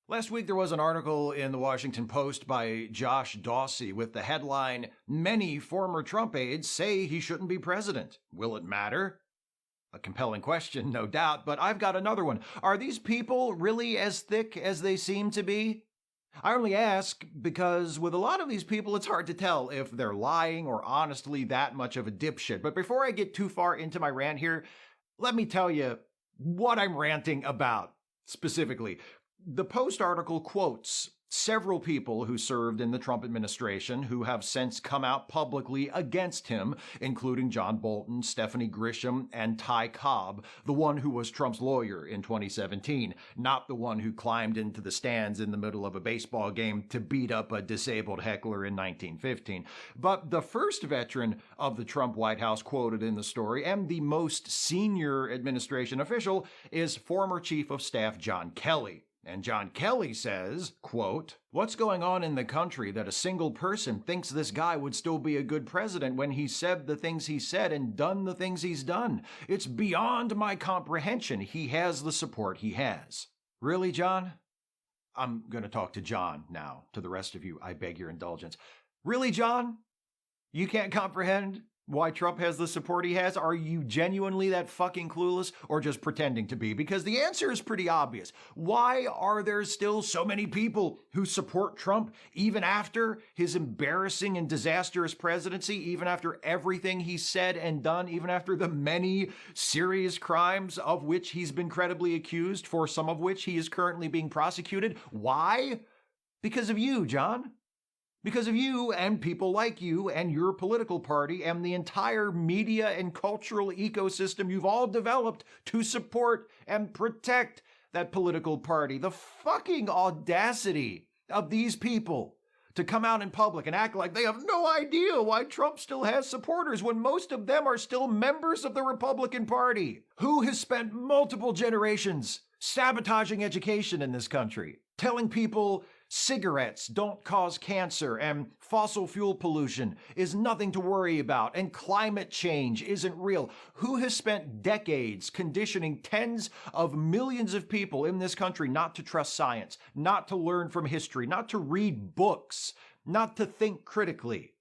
Last week, there was an article in the Washington Post by Josh Dawsey with the headline, "Many former Trump aides say he shouldn't be president. Will it matter?" A compelling question, no doubt, but I've got another one. Are these people really as thick as they seem to be? I only ask because with a lot of these people, it's hard to tell if they're lying or honestly that much of a dipshit. But before I get too far into my rant here, let me tell you what I'm ranting about specifically. The Post article quotes several people who served in the Trump administration who have since come out publicly against him, including John Bolton, Stephanie Grisham, and Ty Cobb, the one who was Trump's lawyer in 2017, not the one who climbed into the stands in the middle of a baseball game to beat up a disabled heckler in 1915. But the first veteran of the Trump White House quoted in the story, and the most senior administration official, is former Chief of Staff John Kelly. And John Kelly says, quote, "What's going on in the country that a single person thinks this guy would still be a good president when he said the things he said and done the things he's done? It's beyond my comprehension. He has the support he has." Really, John? I'm going to talk to John now. To the rest of you, I beg your indulgence. Really, John? You can't comprehend why Trump has the support he has? Are you genuinely that fucking clueless or just pretending to be? Because the answer is pretty obvious. Why are there still so many people who support Trump even after his embarrassing and disastrous presidency, even after everything he's said and done, even after the many serious crimes of which he's been credibly accused, for some of which he is currently being prosecuted? Why? Because of you, John. Because of you and people like you and your political party and the entire media and cultural ecosystem you've all developed to support and protect that political party. The fucking audacity of these people to come out in public and act like they have no idea why Trump still has supporters when most of them are still members of the Republican Party. Who has spent multiple generations sabotaging education in this country, telling people cigarettes don't cause cancer and fossil fuel pollution is nothing to worry about and climate change isn't real? Who has spent decades conditioning tens of millions of people in this country not to trust science, not to learn from history, not to read books, not to think critically?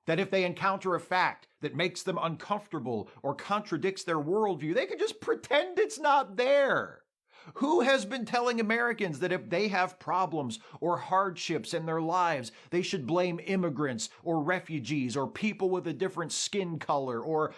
That if they encounter a fact that makes them uncomfortable or contradicts their worldview, they can just pretend it's not there. Who has been telling Americans that if they have problems or hardships in their lives, they should blame immigrants or refugees or people with a different skin color or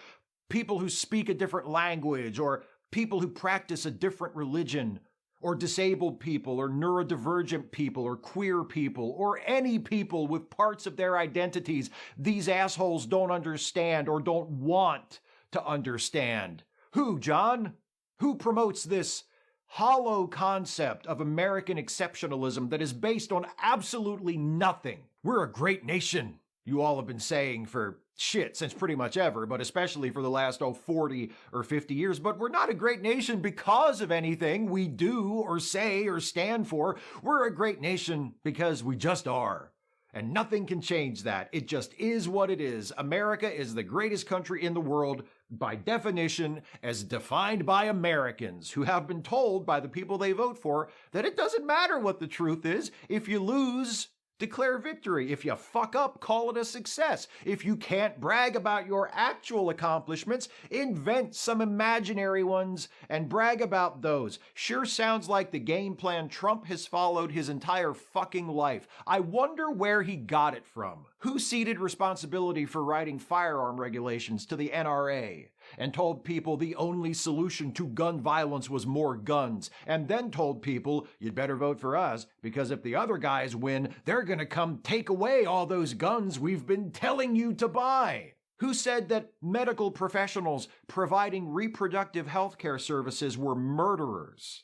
people who speak a different language or people who practice a different religion or disabled people or neurodivergent people or queer people or any people with parts of their identities these assholes don't understand or don't want to understand? Who, John? Who promotes this hollow concept of American exceptionalism that is based on absolutely nothing? We're a great nation, you all have been saying for shit since pretty much ever, but especially for the last 40 or 50 years. But we're not a great nation because of anything we do or say or stand for. We're a great nation because we just are. And nothing can change that. It just is what it is. America is the greatest country in the world by definition, as defined by Americans who have been told by the people they vote for that it doesn't matter what the truth is. If you lose, declare victory. If you fuck up, call it a success. If you can't brag about your actual accomplishments, invent some imaginary ones and brag about those. Sure sounds like the game plan Trump has followed his entire fucking life. I wonder where he got it from. Who ceded responsibility for writing firearm regulations to the NRA and told people the only solution to gun violence was more guns, and then told people, you'd better vote for us because if the other guys win, they're going to come take away all those guns we've been telling you to buy? Who said that medical professionals providing reproductive health care services were murderers?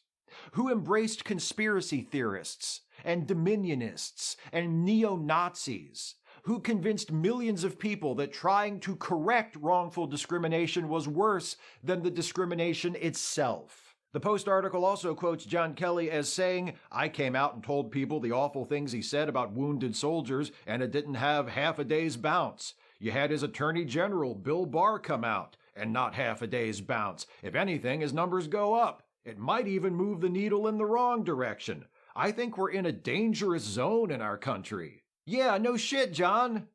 Who embraced conspiracy theorists and dominionists and neo-Nazis? Who convinced millions of people that trying to correct wrongful discrimination was worse than the discrimination itself? The Post article also quotes John Kelly as saying, "I came out and told people the awful things he said about wounded soldiers, and it didn't have half a day's bounce. You had his Attorney General, Bill Barr, come out, and not half a day's bounce. If anything, his numbers go up. It might even move the needle in the wrong direction. I think we're in a dangerous zone in our country. Yeah, no shit, John.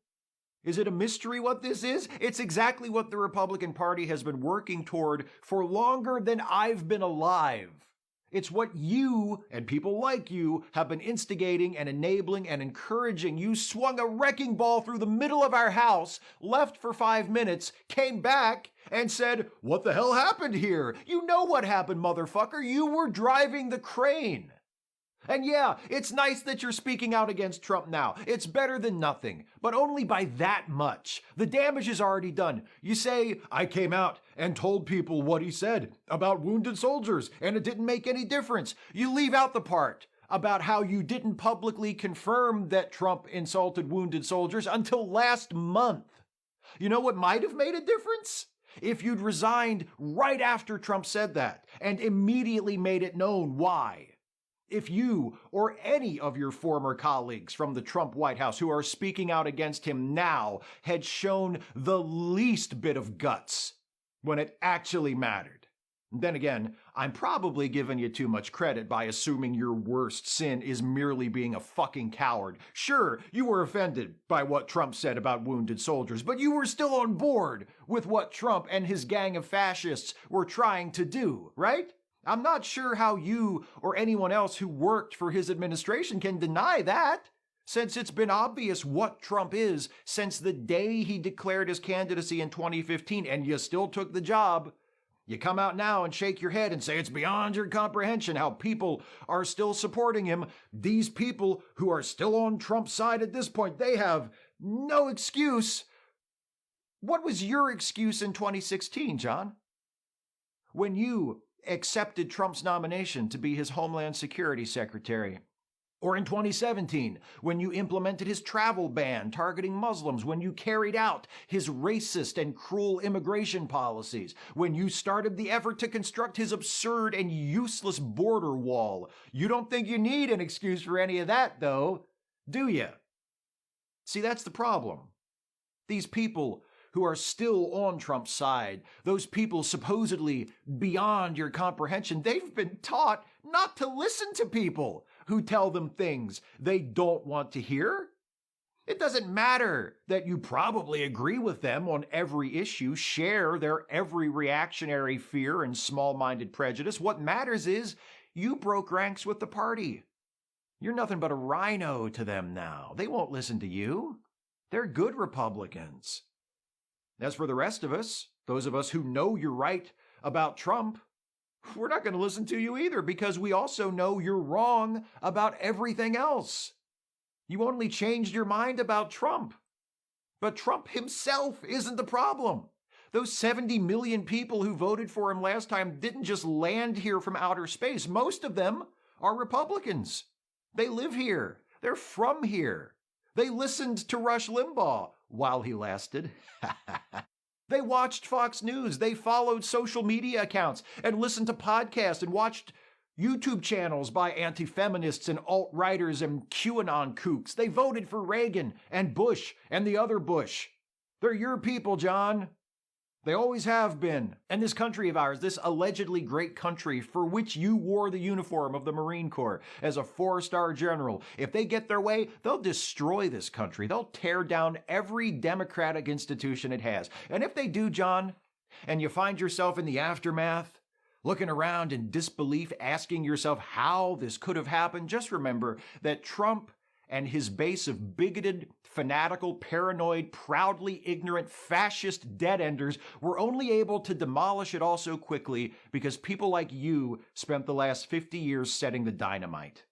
Is it a mystery what this is? It's exactly what the Republican Party has been working toward for longer than I've been alive. It's what you and people like you have been instigating and enabling and encouraging. You swung a wrecking ball through the middle of our house, left for 5 minutes, came back, and said, "What the hell happened here?" You know what happened, motherfucker. You were driving the crane. And yeah, it's nice that you're speaking out against Trump now. It's better than nothing, but only by that much. The damage is already done. You say, "I came out and told people what he said about wounded soldiers, and it didn't make any difference." You leave out the part about how you didn't publicly confirm that Trump insulted wounded soldiers until last month. You know what might have made a difference? If you'd resigned right after Trump said that and immediately made it known why. If you or any of your former colleagues from the Trump White House who are speaking out against him now had shown the least bit of guts when it actually mattered. Then again, I'm probably giving you too much credit by assuming your worst sin is merely being a fucking coward. Sure, you were offended by what Trump said about wounded soldiers, but you were still on board with what Trump and his gang of fascists were trying to do, right? I'm not sure how you or anyone else who worked for his administration can deny that, since it's been obvious what Trump is since the day he declared his candidacy in 2015, and you still took the job. You come out now and shake your head and say it's beyond your comprehension how people are still supporting him. These people who are still on Trump's side at this point, they have no excuse. What was your excuse in 2016, John? When you accepted Trump's nomination to be his Homeland Security Secretary. Or in 2017, when you implemented his travel ban targeting Muslims, when you carried out his racist and cruel immigration policies, when you started the effort to construct his absurd and useless border wall. You don't think you need an excuse for any of that, though, do you? See, that's the problem. These people who are still on Trump's side, those people supposedly beyond your comprehension, they've been taught not to listen to people who tell them things they don't want to hear. It doesn't matter that you probably agree with them on every issue, share their every reactionary fear and small-minded prejudice. What matters is you broke ranks with the party. You're nothing but a rhino to them now. They won't listen to you. They're good Republicans. As for the rest of us, those of us who know you're right about Trump, we're not going to listen to you either because we also know you're wrong about everything else. You only changed your mind about Trump. But Trump himself isn't the problem. Those 70 million people who voted for him last time didn't just land here from outer space. Most of them are Republicans. They live here. They're from here. They listened to Rush Limbaugh while he lasted. They watched Fox News. They followed social media accounts and listened to podcasts and watched YouTube channels by anti-feminists and alt-righters and QAnon kooks. They voted for Reagan and Bush and the other Bush. They're your people, John. They always have been. And this country of ours, this allegedly great country for which you wore the uniform of the Marine Corps as a 4-star general, if they get their way, they'll destroy this country. They'll tear down every democratic institution it has. And if they do, John, and you find yourself in the aftermath, looking around in disbelief, asking yourself how this could have happened, just remember that Trump and his base of bigoted, fanatical, paranoid, proudly ignorant, fascist dead-enders were only able to demolish it all so quickly because people like you spent the last 50 years setting the dynamite.